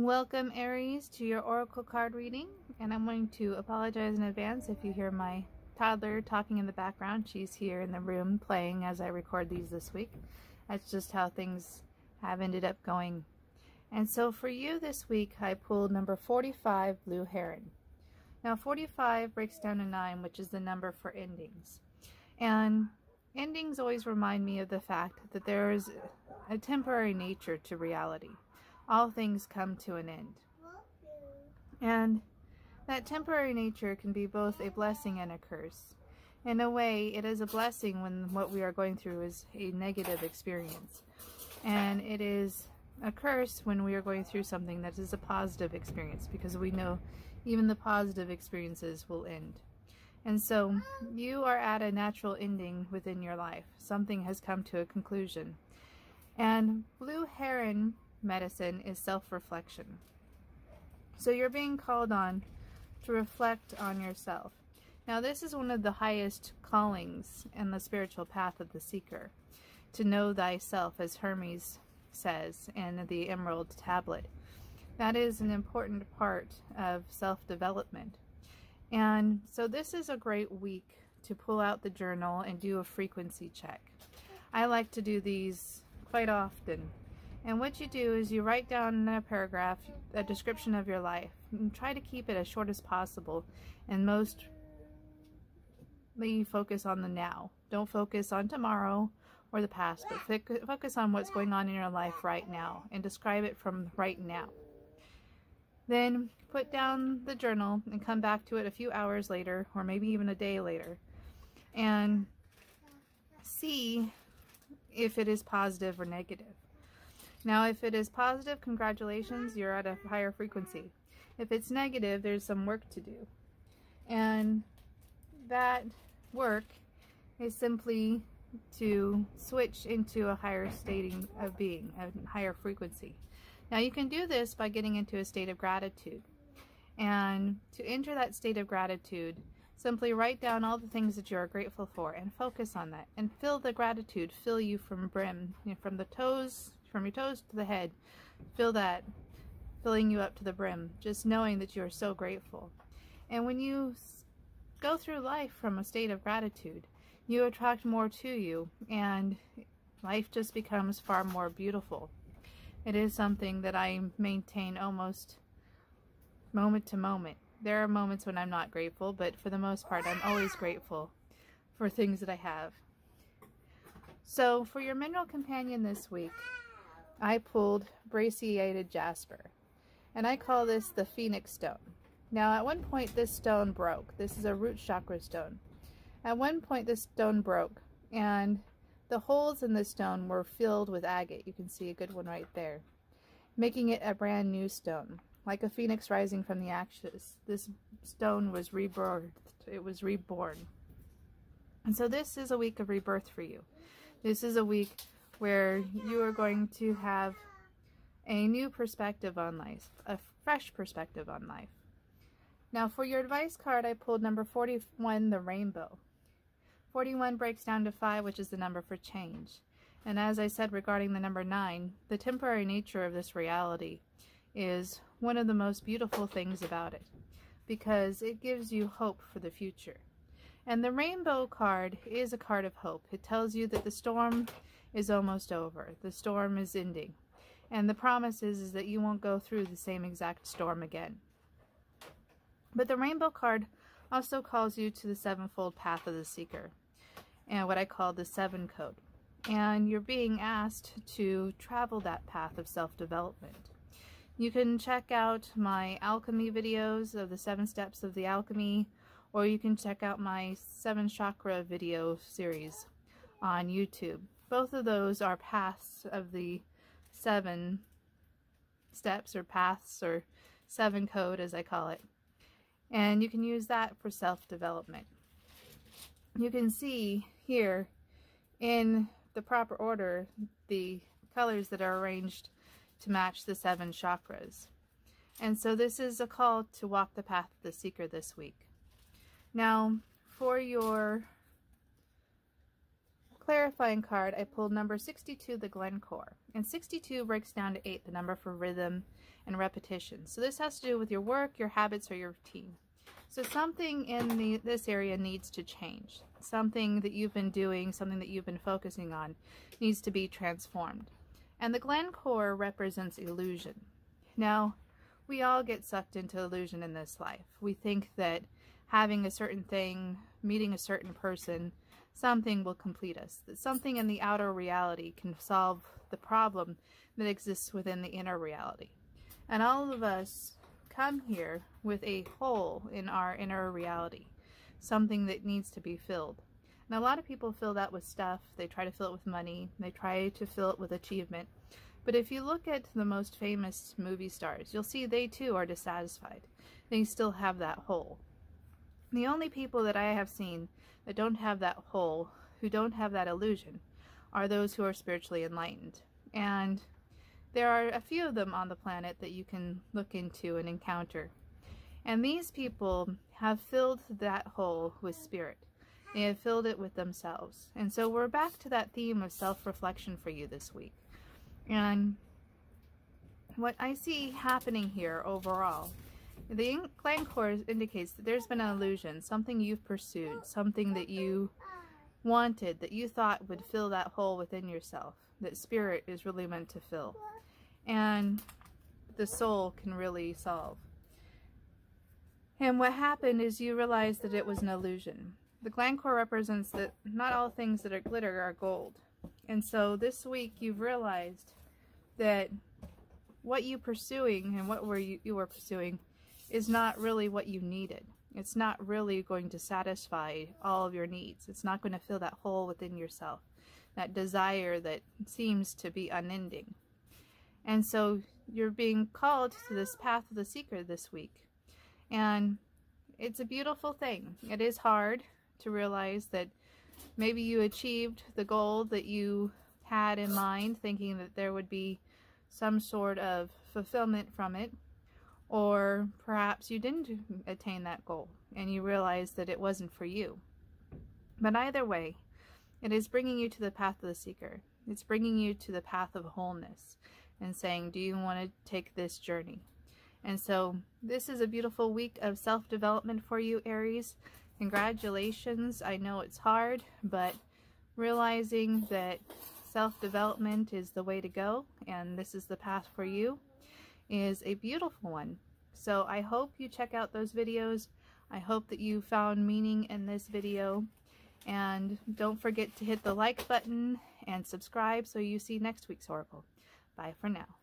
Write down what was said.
Welcome, Aries, to your oracle card reading, and I'm going to apologize in advance if you hear my toddler talking in the background. She's here in the room playing as I record these this week. That's just how things have ended up going. And so for you this week, I pulled number 45, Blue Heron. Now 45 breaks down to 9, which is the number for endings. And endings always remind me of the fact that there is a temporary nature to reality. All things come to an end. And that temporary nature can be both a blessing and a curse. In a way, it is a blessing when what we are going through is a negative experience. And it is a curse when we are going through something that is a positive experience, because we know even the positive experiences will end. And so you are at a natural ending within your life. Something has come to a conclusion. And Blue Heron medicine is self-reflection. So you're being called on to reflect on yourself. Now this is one of the highest callings in the spiritual path of the seeker, to know thyself, as Hermes says in the Emerald Tablet. That is an important part of self-development. And so this is a great week to pull out the journal and do a frequency check. I like to do these quite often. And what you do is you write down in a paragraph a description of your life and try to keep it as short as possible, and mostly focus on the now. Don't focus on tomorrow or the past, but focus on what's going on in your life right now and describe it from right now. Then put down the journal and come back to it a few hours later, or maybe even a day later, and see if it is positive or negative. Now, if it is positive, congratulations, you're at a higher frequency. If it's negative, there's some work to do. And that work is simply to switch into a higher stating of being, a higher frequency. Now, you can do this by getting into a state of gratitude. And to enter that state of gratitude, simply write down all the things that you are grateful for and focus on that. And feel the gratitude fill you from brim, from the toes, from your toes to the head. Feel that filling you up to the brim, just knowing that you are so grateful. And when you go through life from a state of gratitude, you attract more to you, and life just becomes far more beautiful. It is something that I maintain almost moment to moment. There are moments when I'm not grateful, but for the most part, I'm always grateful for things that I have. So for your mineral companion this week, I pulled brachiated jasper, and I call this the Phoenix stone. Now at one point this stone broke. This is a root chakra stone. At one point this stone broke, and the holes in this stone were filled with agate. You can see a good one right there, making it a brand new stone, like a phoenix rising from the ashes. This stone was rebirthed. It was reborn. And so this is a week of rebirth for you. This is a week where you are going to have a new perspective on life, a fresh perspective on life. Now for your advice card, I pulled number 41, the rainbow. 41 breaks down to 5, which is the number for change. And as I said regarding the number 9, the temporary nature of this reality is one of the most beautiful things about it, because it gives you hope for the future. And the rainbow card is a card of hope. It tells you that the storm is almost over. The storm is ending. And the promise is that you won't go through the same exact storm again. But the rainbow card also calls you to the sevenfold path of the seeker, and what I call the 7 code. And you're being asked to travel that path of self-development. You can check out my alchemy videos of the 7 steps of the alchemy, or you can check out my 7 chakra video series on YouTube. Both of those are paths of the 7 steps, or paths, or 7 code as I call it. And you can use that for self-development. You can see here in the proper order the colors that are arranged to match the 7 chakras. And so this is a call to walk the path of the seeker this week. Now for your clarifying card, I pulled number 62, the Glencore. And 62 breaks down to 8, the number for rhythm and repetition. So this has to do with your work, your habits, or your routine. So something in this area needs to change. Something that you've been doing, something that you've been focusing on needs to be transformed. And the Glencore represents illusion. Now, we all get sucked into illusion in this life. We think that having a certain thing, meeting a certain person, something will complete us. That something in the outer reality can solve the problem that exists within the inner reality. And all of us come here with a hole in our inner reality, something that needs to be filled. And a lot of people fill that with stuff. They try to fill it with money. They try to fill it with achievement. But if you look at the most famous movie stars, you'll see they too are dissatisfied. They still have that hole. The only people that I have seen that don't have that hole, who don't have that illusion, are those who are spiritually enlightened. And there are a few of them on the planet that you can look into and encounter. And these people have filled that hole with spirit. They have filled it with themselves. And so we're back to that theme of self-reflection for you this week. And what I see happening here overall, the Glencore indicates that there's been an illusion, something you've pursued, something that you wanted, that you thought would fill that hole within yourself, that spirit is really meant to fill, and the soul can really solve. And what happened is you realized that it was an illusion. The Glencore represents that not all things that are glitter are gold. And so this week you've realized that what you're pursuing and what you were pursuing is not really what you needed. It's not really going to satisfy all of your needs. It's not going to fill that hole within yourself, that desire that seems to be unending. And so you're being called to this path of the seeker this week. And it's a beautiful thing. It is hard to realize that maybe you achieved the goal that you had in mind, thinking that there would be some sort of fulfillment from it. Or perhaps you didn't attain that goal and you realized that it wasn't for you. But either way, it is bringing you to the path of the seeker. It's bringing you to the path of wholeness and saying, do you want to take this journey? And so this is a beautiful week of self-development for you, Aries. Congratulations. I know it's hard, but realizing that self-development is the way to go and this is the path for you is a beautiful one. So I hope you check out those videos. I hope that you found meaning in this video. And don't forget to hit the like button and subscribe so you see next week's oracle. Bye for now.